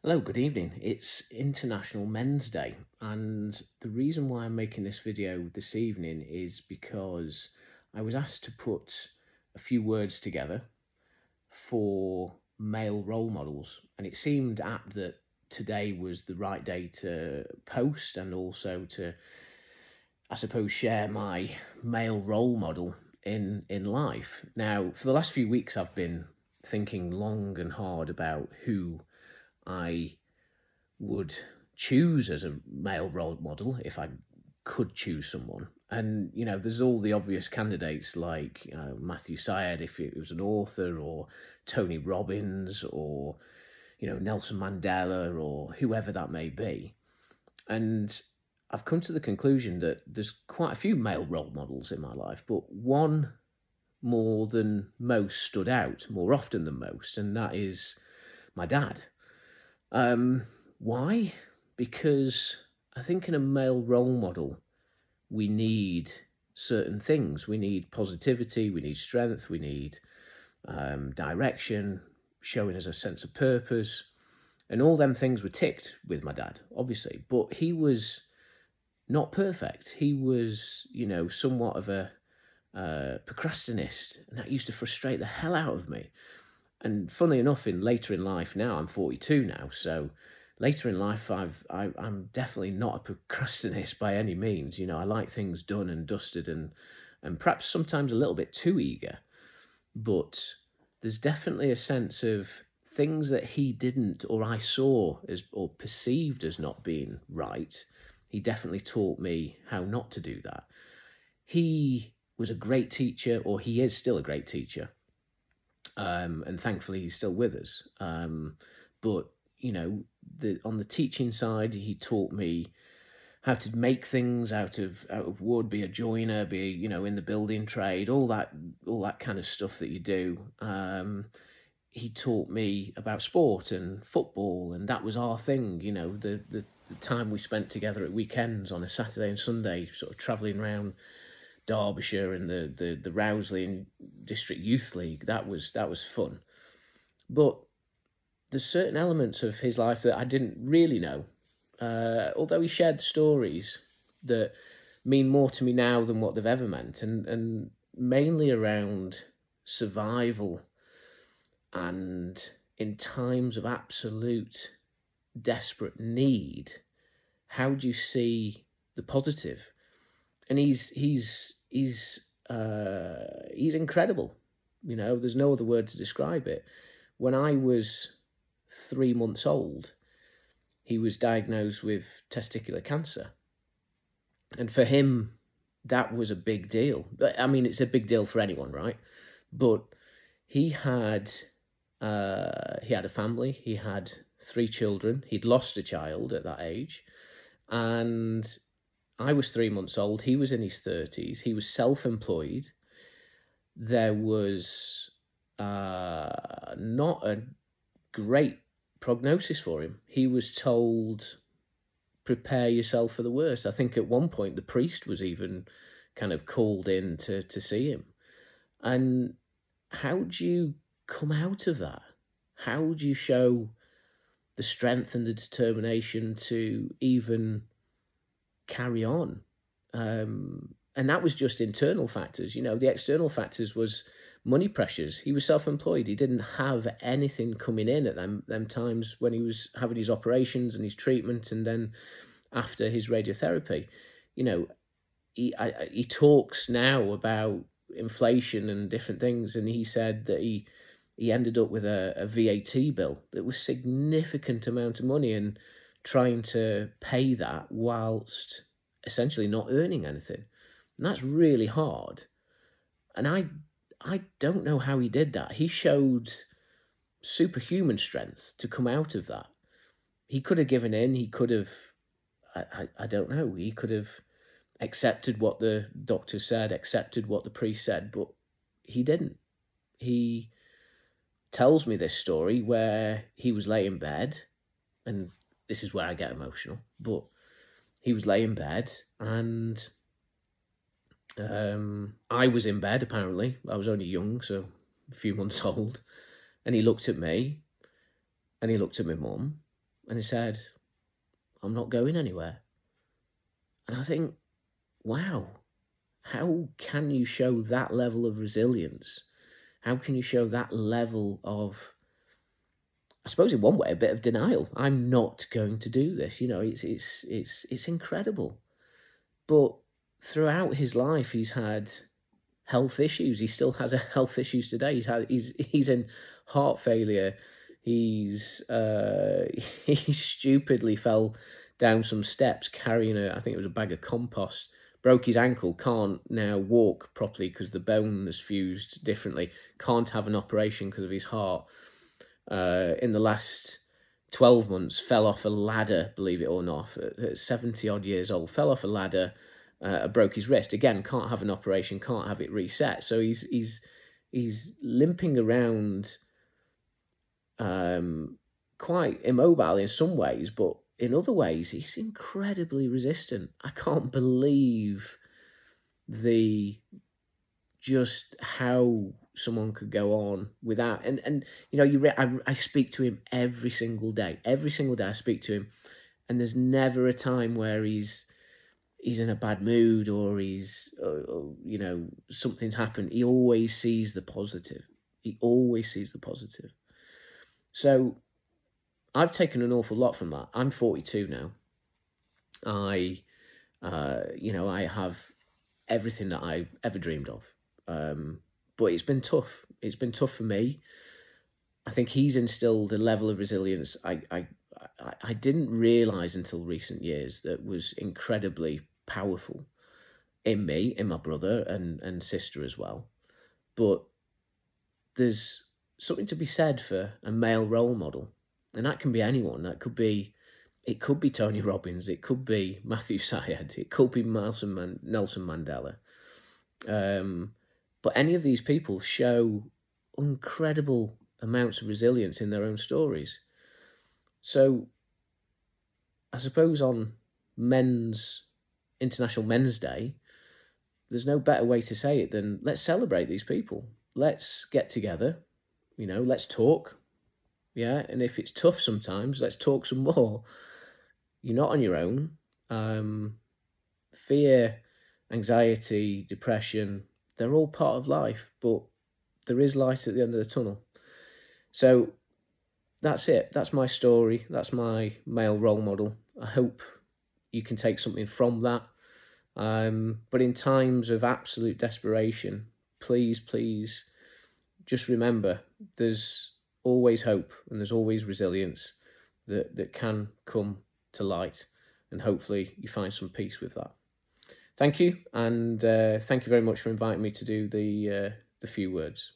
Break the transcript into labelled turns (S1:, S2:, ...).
S1: Hello, good evening. It's International Men's Day, and the reason why I'm making this video this evening is because I was asked to put a few words together for male role models, and it seemed apt that today was the right day to post and also to, I suppose, share my male role model in life. Now, for the last few weeks, I've been thinking long and hard about who I would choose as a male role model if I could choose someone. And, there's all the obvious candidates like Matthew Syed, if it was an author, or Tony Robbins, or, Nelson Mandela, or whoever that may be. And I've come to the conclusion that there's quite a few male role models in my life, but one more than most stood out more often than most, and that is my dad. Why? Because I think in a male role model, we need certain things. We need positivity, we need strength, we need direction, showing us a sense of purpose. And all them things were ticked with my dad, obviously. But he was not perfect. He was, somewhat of a procrastinist. And that used to frustrate the hell out of me. And funnily enough, in later in life now, I'm 42 now, so later in life, I'm definitely not a procrastinist by any means. I like things done and dusted, and perhaps sometimes a little bit too eager. But there's definitely a sense of things that he didn't, or I saw as or perceived as not being right. He definitely taught me how not to do that. He was a great teacher, or he is still a great teacher, and thankfully he's still with us. But on the teaching side, he taught me how to make things out of wood, be a joiner, be in the building trade, all that kind of stuff that you do. He taught me about sport and football, and that was our thing. The time we spent together at weekends on a Saturday and Sunday, sort of travelling around Derbyshire and the Rowsley and District Youth League. That was fun. But there's certain elements of his life that I didn't really know. Although he shared stories that mean more to me now than what they've ever meant, and mainly around survival and in times of absolute desperate need. How do you see the positive? And he's incredible. There's no other word to describe it. When I was 3 months old, he was diagnosed with testicular cancer, and for him, that was a big deal. But I mean, it's a big deal for anyone, right? But he had he had a family. He had 3 children. He'd lost a child at that age, and I was 3 months old. He was in his 30s. He was self-employed. There was not a great prognosis for him. He was told, prepare yourself for the worst. I think at one point the priest was even kind of called in to see him. And how do you come out of that? How do you show the strength and the determination to even carry on? And that was just internal factors. The external factors was money pressures. He was self-employed. He didn't have anything coming in at them times when he was having his operations and his treatment, and then after his radiotherapy. You know, he talks now about inflation and different things, and he said that he ended up with a VAT bill that was significant amount of money, and trying to pay that whilst essentially not earning anything. And that's really hard. And I don't know how he did that. He showed superhuman strength to come out of that. He could have given in. He could have, I don't know. He could have accepted what the doctor said, accepted what the priest said, but he didn't. He tells me this story where he was lay in bed, and this is where I get emotional, but he was lay in bed, and I was in bed, apparently. I was only young, so a few months old. And he looked at me, and he looked at my mum, and he said, "I'm not going anywhere." And I think, wow, how can you show that level of resilience? How can you show that level of, I suppose, in one way, a bit of denial? I'm not going to do this. It's incredible. But throughout his life, he's had health issues. He still has a health issues today. He's in heart failure. He's he stupidly fell down some steps carrying I think it was a bag of compost. Broke his ankle. Can't now walk properly because the bone has fused differently. Can't have an operation because of his heart. In the last 12 months, fell off a ladder, believe it or not, at 70 odd years old, fell off a ladder, broke his wrist. Again, can't have an operation, can't have it reset. So he's limping around, um, quite immobile in some ways, but in other ways, he's incredibly resistant. I can't believe the just how someone could go on without, and I speak to him every single day. Every single day I speak to him, and there's never a time where he's in a bad mood or he's something's happened. He always sees the positive. He always sees the positive. So I've taken an awful lot from that. I'm 42 now. I I have everything that I ever dreamed of. But it's been tough. It's been tough for me. I think he's instilled a level of resilience I didn't realize until recent years that was incredibly powerful in me, in my brother and sister as well. But there's something to be said for a male role model, and that can be anyone. It could be Tony Robbins, it could be Matthew Syed, it could be Nelson Mandela. But any of these people show incredible amounts of resilience in their own stories. So I suppose on Men's International Men's Day, there's no better way to say it than let's celebrate these people. Let's get together, let's talk. Yeah. And if it's tough sometimes, let's talk some more. You're not on your own. Fear, anxiety, depression, they're all part of life, but there is light at the end of the tunnel. So that's it. That's my story. That's my male role model. I hope you can take something from that. But in times of absolute desperation, please, please just remember there's always hope and there's always resilience that can come to light. And hopefully you find some peace with that. Thank you. And thank you very much for inviting me to do the few words.